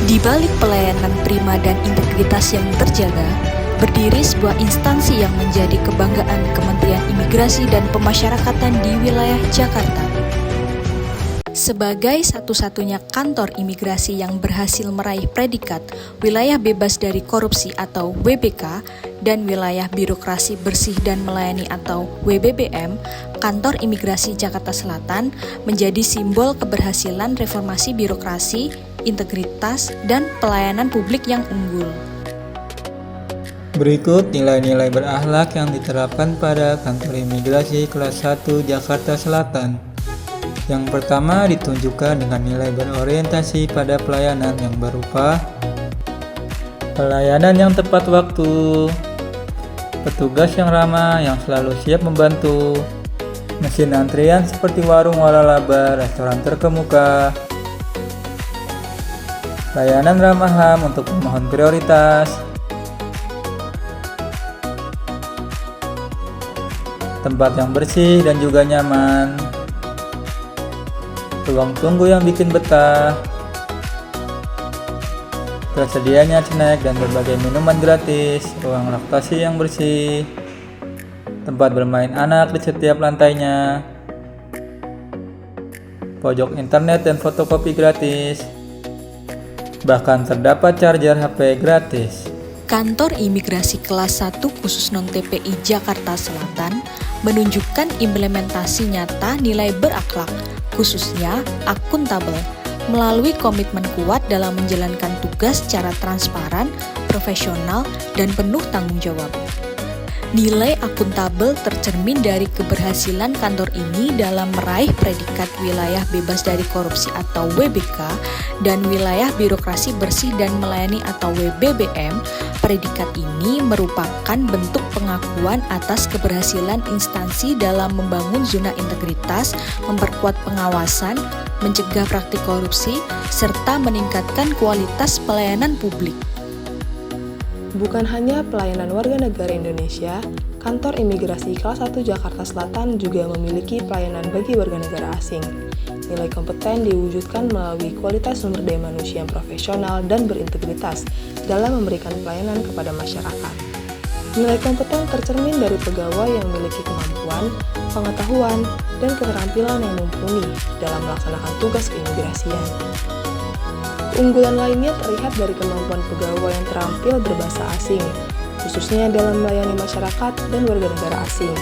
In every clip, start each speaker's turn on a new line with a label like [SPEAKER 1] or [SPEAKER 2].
[SPEAKER 1] Di balik pelayanan prima dan integritas yang terjaga, berdiri sebuah instansi yang menjadi kebanggaan Kementerian Imigrasi dan Pemasyarakatan di wilayah Jakarta. Sebagai satu-satunya kantor imigrasi yang berhasil meraih predikat Wilayah Bebas dari Korupsi atau WBK dan Wilayah Birokrasi Bersih dan Melayani atau WBBM, Kantor Imigrasi Jakarta Selatan menjadi simbol keberhasilan reformasi birokrasi, integritas, dan pelayanan publik yang unggul.
[SPEAKER 2] Berikut nilai-nilai berakhlak yang diterapkan pada Kantor Imigrasi Kelas 1 Jakarta Selatan. Yang pertama ditunjukkan dengan nilai berorientasi pada pelayanan yang berupa pelayanan yang tepat waktu, petugas yang ramah yang selalu siap membantu, mesin antrian seperti warung waralaba, restoran terkemuka, layanan ramah HAM untuk pemohon prioritas, tempat yang bersih dan juga nyaman, ruang tunggu yang bikin betah, tersedianya snack dan berbagai minuman gratis, ruang laktasi yang bersih, tempat bermain anak di setiap lantainya, pojok internet dan fotokopi gratis, bahkan terdapat charger HP gratis.
[SPEAKER 1] Kantor Imigrasi Kelas 1 khusus non-TPI Jakarta Selatan menunjukkan implementasi nyata nilai berakhlak, khususnya akuntabel, melalui komitmen kuat dalam menjalankan tugas secara transparan, profesional, dan penuh tanggung jawab. Nilai akuntabel tercermin dari keberhasilan kantor ini dalam meraih predikat Wilayah Bebas dari Korupsi atau WBK dan Wilayah Birokrasi Bersih dan Melayani atau WBBM. Predikat ini merupakan bentuk pengakuan atas keberhasilan instansi dalam membangun zona integritas, memperkuat pengawasan, mencegah praktik korupsi, serta meningkatkan kualitas pelayanan publik.
[SPEAKER 3] Bukan hanya pelayanan warga negara Indonesia, Kantor Imigrasi Kelas 1 Jakarta Selatan juga memiliki pelayanan bagi warga negara asing. Nilai kompeten diwujudkan melalui kualitas sumber daya manusia yang profesional dan berintegritas dalam memberikan pelayanan kepada masyarakat. Nilai kompeten tercermin dari pegawai yang memiliki kemampuan, pengetahuan, dan keterampilan yang mumpuni dalam melaksanakan tugas keimigrasian. Keunggulan lainnya terlihat dari kemampuan pegawai yang terampil berbahasa asing, khususnya dalam melayani masyarakat dan warga negara asing.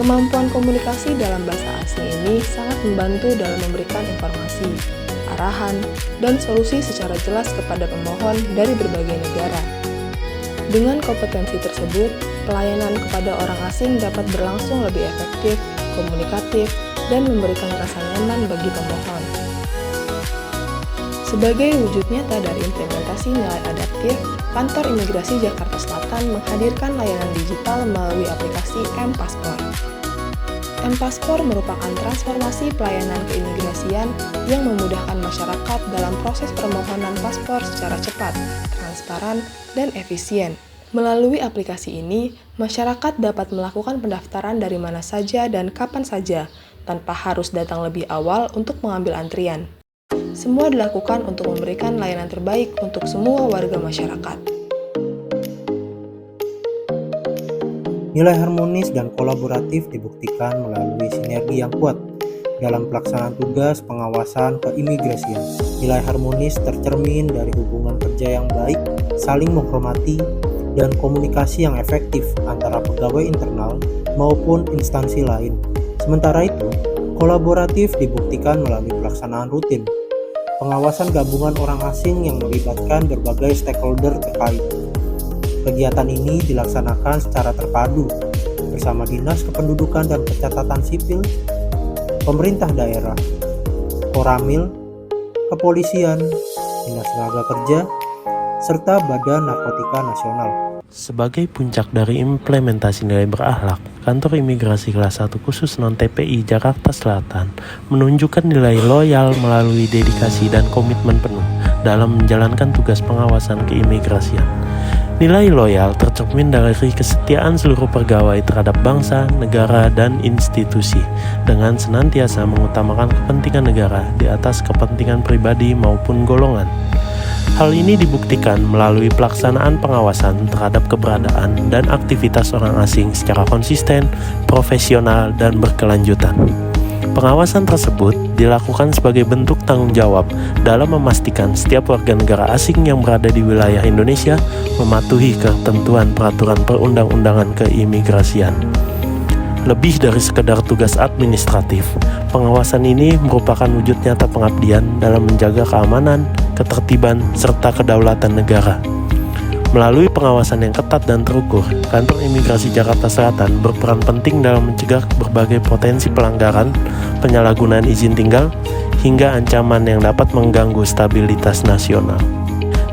[SPEAKER 3] Kemampuan komunikasi dalam bahasa asing ini sangat membantu dalam memberikan informasi, arahan, dan solusi secara jelas kepada pemohon dari berbagai negara. Dengan kompetensi tersebut, pelayanan kepada orang asing dapat berlangsung lebih efektif, komunikatif, dan memberikan rasa nyaman bagi pemohon. Sebagai wujud nyata dari implementasi nilai adaptif, Kantor Imigrasi Jakarta Selatan menghadirkan layanan digital melalui aplikasi M-Paspor. M-Paspor merupakan transformasi pelayanan keimigrasian yang memudahkan masyarakat dalam proses permohonan paspor secara cepat, transparan, dan efisien. Melalui aplikasi ini, masyarakat dapat melakukan pendaftaran dari mana saja dan kapan saja, tanpa harus datang lebih awal untuk mengambil antrian. Semua dilakukan untuk memberikan layanan terbaik untuk semua warga masyarakat.
[SPEAKER 4] Nilai harmonis dan kolaboratif dibuktikan melalui sinergi yang kuat dalam pelaksanaan tugas pengawasan keimigrasian. Nilai harmonis tercermin dari hubungan kerja yang baik, saling menghormati, dan komunikasi yang efektif antara pegawai internal maupun instansi lain. Sementara itu, kolaboratif dibuktikan melalui pelaksanaan rutin pengawasan gabungan orang asing yang melibatkan berbagai stakeholder terkait. Kegiatan ini dilaksanakan secara terpadu bersama Dinas Kependudukan dan Pencatatan Sipil, pemerintah daerah, Koramil, kepolisian, Dinas Tenaga Kerja, serta Badan Narkotika Nasional.
[SPEAKER 5] Sebagai puncak dari implementasi nilai berakhlak, Kantor Imigrasi Kelas 1 Khusus Non-TPI Jakarta Selatan menunjukkan nilai loyal melalui dedikasi dan komitmen penuh dalam menjalankan tugas pengawasan keimigrasian. Nilai loyal tercermin dari kesetiaan seluruh pegawai terhadap bangsa, negara, dan institusi dengan senantiasa mengutamakan kepentingan negara di atas kepentingan pribadi maupun golongan. Hal ini dibuktikan melalui pelaksanaan pengawasan terhadap keberadaan dan aktivitas orang asing secara konsisten, profesional, dan berkelanjutan. Pengawasan tersebut dilakukan sebagai bentuk tanggung jawab dalam memastikan setiap warga negara asing yang berada di wilayah Indonesia mematuhi ketentuan peraturan perundang-undangan keimigrasian. Lebih dari sekedar tugas administratif, pengawasan ini merupakan wujud nyata pengabdian dalam menjaga keamanan, ketertiban, serta kedaulatan negara. Melalui pengawasan yang ketat dan terukur, Kantor Imigrasi Jakarta Selatan berperan penting dalam mencegah berbagai potensi pelanggaran, penyalahgunaan izin tinggal, hingga ancaman yang dapat mengganggu stabilitas nasional.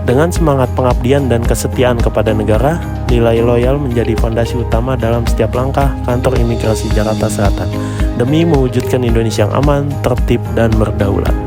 [SPEAKER 5] Dengan semangat pengabdian dan kesetiaan kepada negara, nilai loyal menjadi fondasi utama dalam setiap langkah Kantor Imigrasi Jakarta Selatan demi mewujudkan Indonesia yang aman, tertib, dan berdaulat.